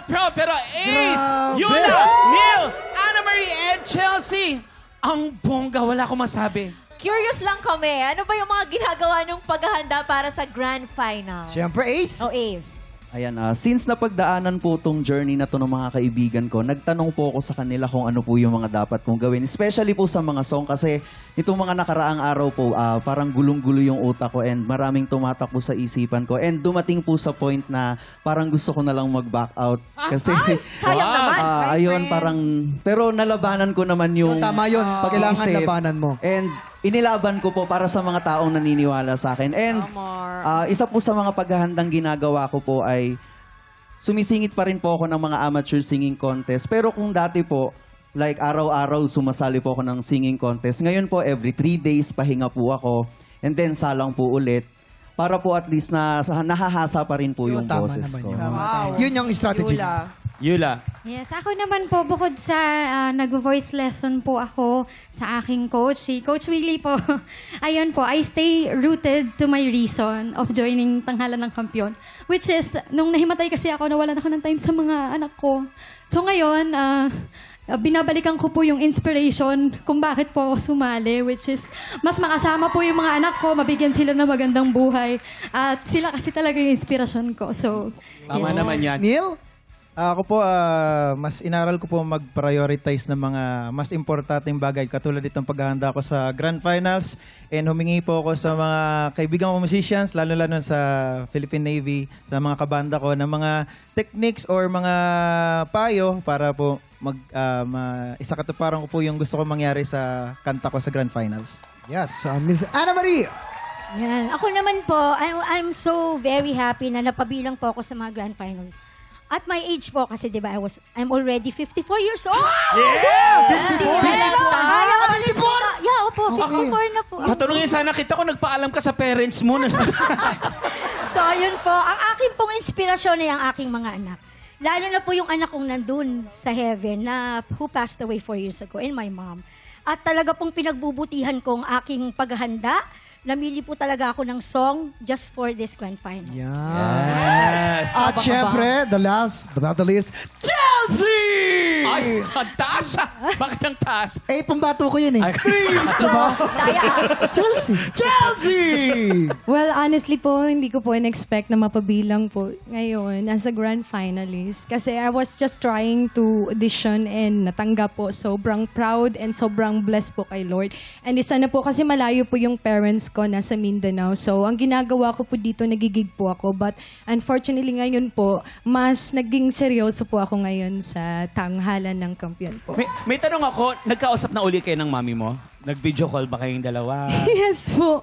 proud. Pero Ace, Grabe! Yula, Neil, Anna Marie, and Chelsea. Ang bongga, wala akong masabi. Curious lang kami, ano ba yung mga ginagawa ng paghahanda para sa Grand Finals? Siyempre, Ace. O Ace. Ayan, since napagdaanan po tong journey na to ng mga kaibigan ko, nagtanong po ako sa kanila kung ano po yung mga dapat kong gawin. Especially po sa mga song kasi itong mga nakaraang araw po, parang gulong-gulo yung utak ko and maraming tumatakbo sa isipan ko. And dumating po sa point na parang gusto ko na lang mag-back out. Kasi, Sayang naman. ayun, parang, pero nalabanan ko naman yung Tama yun. Kailangan pag-iisip. labanan mo. And inilaban ko po para sa mga taong naniniwala sa akin. And isa po sa mga paghahandang ginagawa ko po ay sumisingit pa rin po ako ng mga amateur singing contest. Pero kung dati po, like araw-araw sumasali po ako ng singing contest. Ngayon po, every 3 days pahinga po ako. And then salang po ulit. Para po at least na nahahasa pa rin po yung Tama boses naman ko. yun. Yun yung strategy. Yula. Yes, ako naman po, bukod sa nag-voice lesson po ako sa aking coach, si Coach Willie po. Ayun po, I stay rooted to my reason of joining Tanghalan ng Kampiyon. Which is, nung nahimatay kasi ako, nawalan ako ng time sa mga anak ko. So ngayon, binabalikan ko po yung inspiration kung bakit po ako sumali, which is mas makasama po yung mga anak ko, mabigyan sila ng magandang buhay. At sila kasi talaga yung inspirasyon ko. So, Tama yes. naman yan. Neil? Ako po, mas inaral ko po mag-prioritize ng mga mas importanteng bagay katulad itong paghahanda ko sa Grand Finals and humingi po ako sa mga kaibigan ko musicians, lalo-lalo sa Philippine Navy, sa mga kabanda ko, ng mga techniques or mga payo para po isakatuparan ko po yung gusto ko mangyari sa kanta ko sa Grand Finals. Yes, Miss Anna Marie. Yan. Ako naman po, I'm so very happy na napabilang po ako sa mga Grand Finals. At my age po, kasi di ba, I'm already 54 years old! Kaya ulit po. Yeah, opo, 54 na po. Patanungin sana kita kung nagpaalam ka sa parents mo. So, yun po. Ang aking pong inspirasyon ay ang aking mga anak. Lalo na po yung anak kong nandun sa heaven na who passed away 4 years ago, and my mom. At talaga pong pinagbubutihan ko ang aking paghahanda. Namili po talaga ako ng song just for this Grand Final. Yan. At syempre, the last but not the least, Chelsea! Ay, ang taas ah. Bakit ang taas? Pambato ko yun eh. Diba? Chelsea! Chelsea! Well, honestly po, hindi ko po in-expect na mapabilang po ngayon as a grand finalist. Kasi I was just trying to audition and natanggap po. Sobrang proud and sobrang blessed po kay Lord. And isa na po kasi malayo po yung parents ko nasa Mindanao. So, ang ginagawa ko po dito, nagigig po ako. But unfortunately ngayon po, mas naging seryoso po ako ngayon sa tanghalan ng kampiyon po. May tanong ako, nagkausap na uli kayo ng mami mo? Nag-video call ba kayong dalawa? Yes po.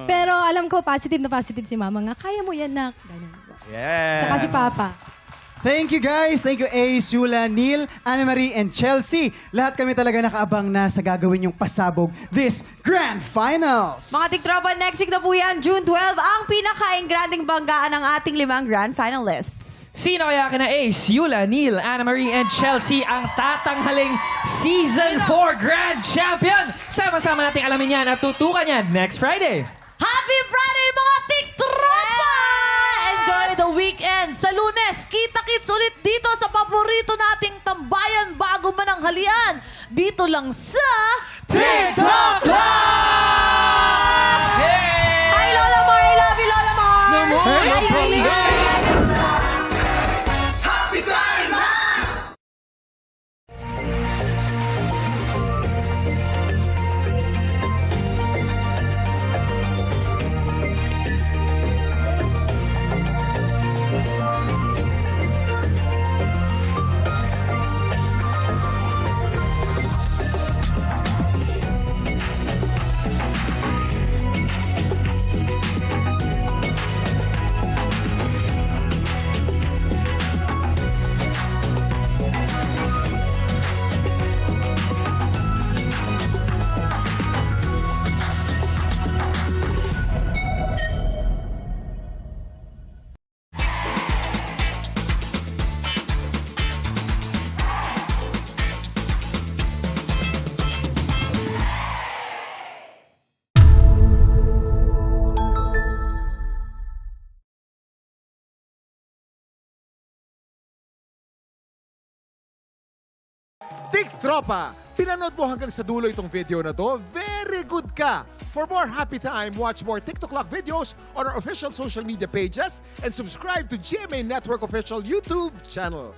Pero alam ko, positive na positive si mama nga. Kaya mo yan, nak. Ganun po. Yes. Tsaka si papa. Thank you guys. Thank you Ace, Yula, Neil, Anna Marie, and Chelsea. Lahat kami talaga nakaabang na sa gagawin yung pasabog this Grand Finals. Mga tiktropa, next week na po yan, June 12, ang pinaka-ingranding banggaan ng ating 5 Grand Finalists. Sino kaya kina Ace, Yula, Neil, Anna Marie, and Chelsea ang tatanghaling Season 4 Grand Champion? Sama-sama nating alamin yan at tutukan yan next Friday. Happy Friday, mga tiktropa! Enjoy the weekend! Sa Lunes, kita-kits ulit dito sa paborito nating tambayan bago mananghalian. Dito lang sa TikTok Live! Hi, Lola Mar! I love you, Lola Mar! TikTropa! Pinanood mo hanggang sa dulo itong video na to? Very good ka! For more happy time, watch more TikTok videos on our official social media pages and subscribe to GMA Network official YouTube channel.